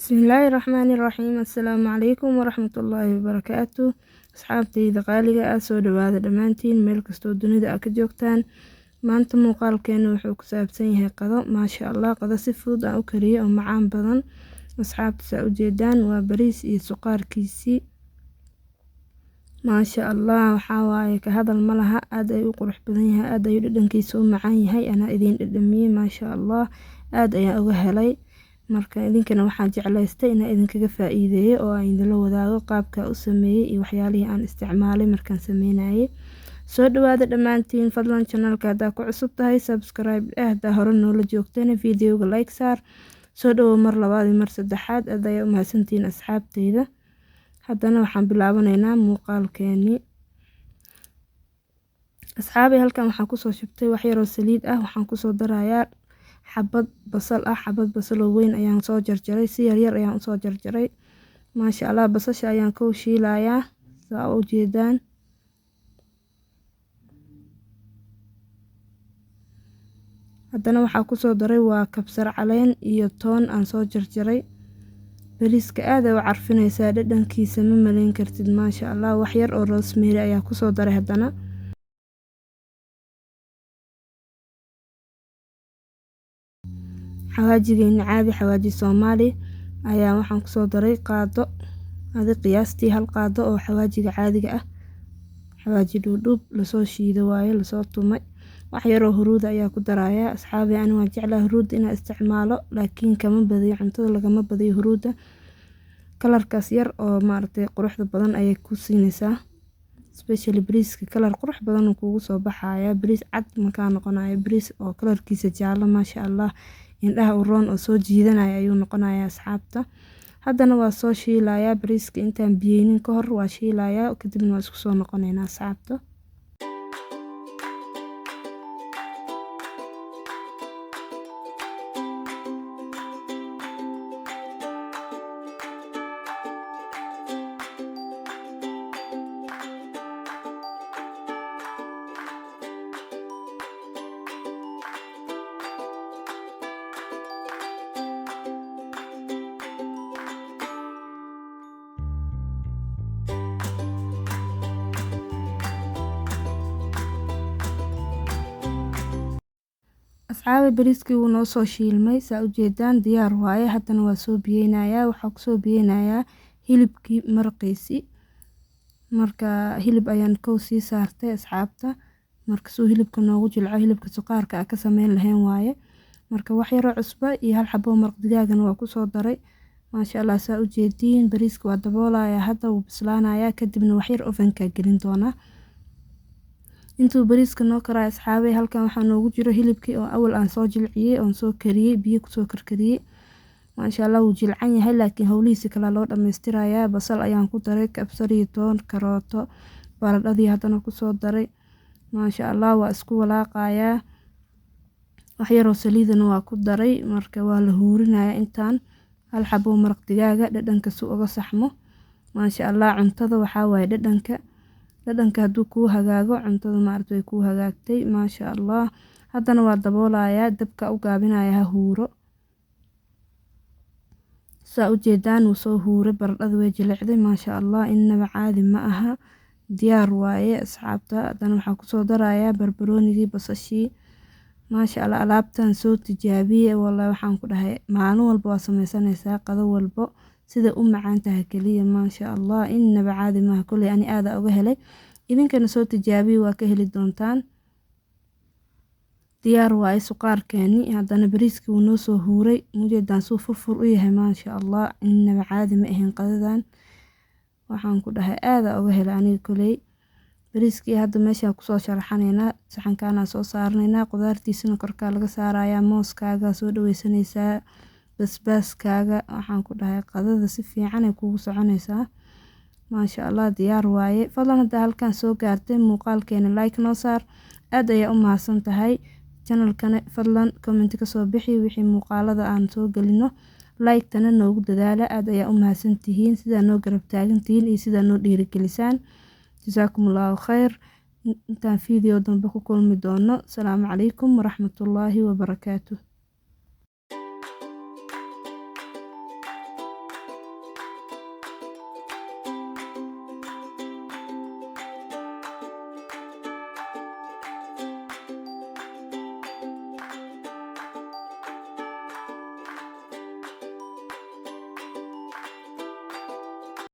بسم الله الرحمن الرحيم. السلام عليكم ورحمة الله وبركاته. أصحابتي قاليga soo dhawaada dhamaantiin meel kastoo dunida aad ka joogtaan. Maanta muuqaalkeenu wuxuu ku saabsan yahay qado maasha Allah, qado si fudud aan u kariyo oo macaan badan. Asxaabta saa u jeedaan waa bariis iyo suqaarkiisii maasha Allah, waxa waaye ka hadal ma laha, aad ay u qurux badan yahay, aad ay dhadhankiisa u macaan yahay. Ana idin dhadhamiyay maasha Allah, aad ayaan uga helay. marka idinkana waxaan jeclaystay inaan idinkaga faa'iideeyo oo aan idin la wadaago qaabka u sameeyay iyo waxyaalihii aan isticmaalay markaan sameynayay. soo dhawaada dhamaantiin, fadlan channelka hadaa ku cusub tahay subscribe hadaa hore noola joogtayna videoga like saar. soo dhawo mar labaad iyo mar saddexaad, aad ayaa u mahadsantiin asxaabteyda. haddana waxaan bilaabanaynaa muuqaalkeeni. asxaabay halkan waxaan kusoo shubtay wax yar oo saliid ah, waxaan kusoo darayaa xabad basal ah. xabad basal oo weyn ayaan soo jarjaray, si yar yar ayaan u soo jarjaray maasha Allah. basasha ayaan ku shiilayaa saa u jeedaan. haddana waxaa kusoo daray waa kabsar caleen iyo toon aan soo jarjaray. bariiska aad ay u carfinaysaa, dhadhankiisa ma malayn kartid maasha Allah. wax yar oo rosemary ayaa kusoo daray. haddana xawaajigeena caadi xawaaji Soomaali ayaa waxaan kusoo daray qaado, qiyaastii hal qaado oo xawaajiga caadiga ah. xawaaji dhuudhuub lasoo shiido waaye, lasoo tumay. wax yar oo huruuda ayaa ku darayaa. asxaabay ani waan jeclahay huruud inaan isticmaalo, laakiin kama badiyo, cuntada lagama badiyo huruuda. kalarkaas yar oo maaragtay quruxda badan ayay ku siinaysaa, especially bariiska kalar qurux badan kuugu soo baxaya. bariis cad markaa noqonayo, bariis oo kalarkiisa jaallo maasha Allah, indhaha u roon oo soo jiidanaya ayuu noqonayaa asxaabta. haddana waa soo shiilayaa bariiska intaan biyeynin ka hor waa shiilayaa, kadibna waa isku soo noqonaynaa asxaabta. asxaabay bariiskii wuu noo soo shiilmay saa u jeedaan, diyaar waaye. haddana waa soo biyeynayaa, waxaa kusoo biyeynayaa hilibkii maraqiisii. marka hilib ayaan kow sii saartay asxaabta, marka suu hilibka noogu jilco, hilibka suqaarka aan ka sameyn lahayn waaye. marka wax yar oo cusbo iyo hal xabo maraq digaagana waa kusoo daray maasha Allah. saa u jeediin bariiska waa daboolayaa, hadda wuu bislaanayaa, kadibna wax yar ovenka gelin doonaa. intuu bariiska noo karaay asxaabay, halkan waxaa noogu jiro hilibkii oo awal aan soo jilciyay, oon soo kariyay, biyo kusoo karkariyay maasha Allah. wuu jilcan yahay laakiin howlihiisa kale loo dhammaystirayaa. basal ayaan ku daray, kabsar iyo toon, karooto, baradhadii haddana kusoo daray maasha Allah. waa isku walaaqayaa, wax yar oo saliidana waa ku daray. marka waa la huurinayaa intaan hal xabo maraq digaaga, dhadhanka si uga saxmo maasha Allah. cuntada waxaa waaye dhadhanka hadduu kuu hagaago, cuntada maaragtay way kuu hagaagtay maasha Allah. haddana waa daboolayaa, dabka u gaabinayaa ha huuro. saa u jeedaan wuu soo huuray, baradhada way jilicday maasha Allah, innaba caadi ma aha, diyaar waaye asxaabta. haddana waxaa kusoo darayaa barbaroonigii, basashii maasha Allah. alaabtan soo tijaabiyay wallahi, waxaan ku dhahay maalin walba waa sameysanaysaa qado walbo sida u macaan tahay kaliya maasha Allah, innaba caadi ma aha. kulli ani aad uga helay, idinkana soo tijaabiyo waa ka heli doontaan. diyaar waaye suqaarkeeni. haddana bariiskii wuu noo soo huuray, mujeedaan suu furfur u yahay maasha Allah, innaba caadi ma ahayn qadadan. waxaan ku dhahay aad uga helay aniga kuley. bariiskii hadda meesha kusoo sharaxanaynaa, saxankaana soo saaranaynaa, qudaartiisana korka laga saarayaa, mooskaaga soo dhaweysanaysaa, basbaaskaaga. waxaan ku dhahay qadada si fiican ay kugu soconaysaa maasha Allah. diyaar waaye. fadlan hadda halkan soo gaartay muuqaalkeena like noo saar, aad ayaa u mahadsan tahay. channelkana fadlan comment ka soo bixi wixii muuqaalada aan soo gelino, like tana noogu dadaala. aad ayaa u mahadsan tihiin sidaa noo garab taagan tihiin iyo sidaa noo dhiirigelisaan. jazaakumullahu khayr. intaan video dambe ku kulmi doono. salaamu calaykum waraxmatullaahi wabarakaatuh.